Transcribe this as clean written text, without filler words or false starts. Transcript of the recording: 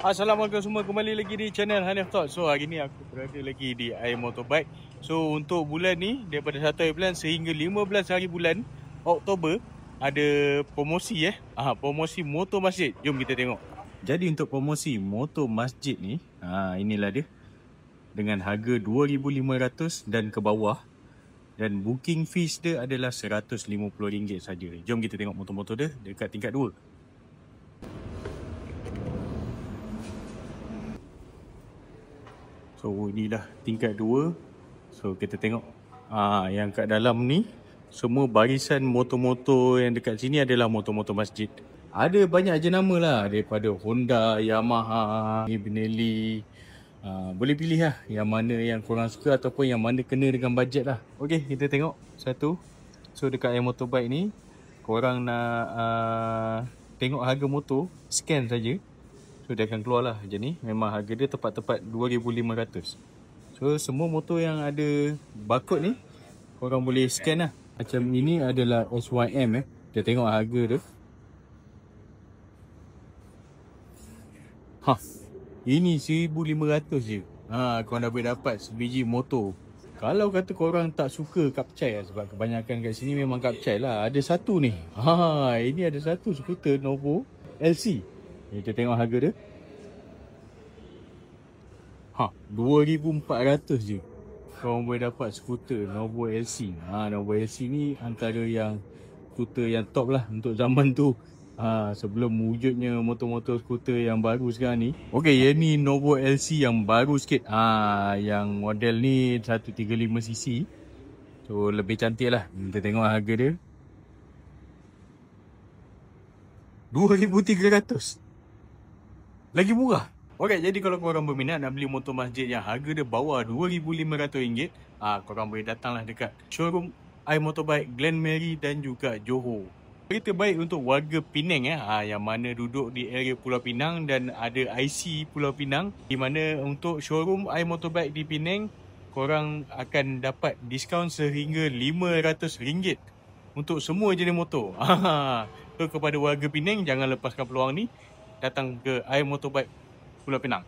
Assalamualaikum semua, kembali lagi di channel Hanif Talk. So hari ni aku berada lagi di Air Motorbike. So untuk bulan ni, daripada 1 hari bulan sehingga 15 hari bulan Oktober, ada promosi promosi motor masjid. Jom kita tengok. Jadi untuk promosi motor masjid ni, inilah dia. Dengan harga RM2,500 dan ke bawah. Dan booking fees dia adalah RM150 saja. Jom kita tengok motor-motor dia dekat tingkat 2. So inilah tingkat 2. So kita tengok yang kat dalam ni semua barisan motor-motor yang dekat sini adalah motor-motor masjid. Ada banyak jenama lah, daripada Honda, Yamaha, Benelli. Boleh pilih lah yang mana yang korang suka ataupun yang mana kena dengan bajet lah. Okey, kita tengok satu. So dekat Air Motorbike ni, korang nak tengok harga motor, scan saja. So dia akan keluar lah macam ni. Memang harga dia tepat-tepat RM2,500. So semua motor yang ada barcode ni korang boleh scan lah. Macam ini adalah SYM Kita tengok harga dia. Ini RM1,500 je. Korang dah boleh dapat sebiji motor. Kalau kata korang tak suka kapcai lah, sebab kebanyakan kat sini memang kapcai lah. Ada satu ni. Ini ada satu skuter Novo LC. Kita tengok harga dia. RM2,400 je. Korang boleh dapat skuter Novo LC. Novo LC ni antara yang skuter yang top lah untuk zaman tu. Sebelum wujudnya motor-motor skuter yang baru sekarang ni. Okey, yang ni Novo LC yang baru sikit. Yang model ni 135cc. So lebih cantik lah. Kita tengok harga dia. RM2,300. Lagi murah. Okey, jadi kalau korang berminat nak beli motor masjid yang harga dia bawah RM2,500, korang boleh datanglah dekat showroom Air Motorbike Glen Marie dan juga Johor. Berita baik untuk warga Penang yang mana duduk di area Pulau Pinang dan ada IC Pulau Pinang, di mana untuk showroom Air Motorbike di Penang, korang akan dapat diskaun sehingga RM500 untuk semua jenis motor. So kepada warga Penang, jangan lepaskan peluang ni, datang ke Air Motorbike Pulau Pinang.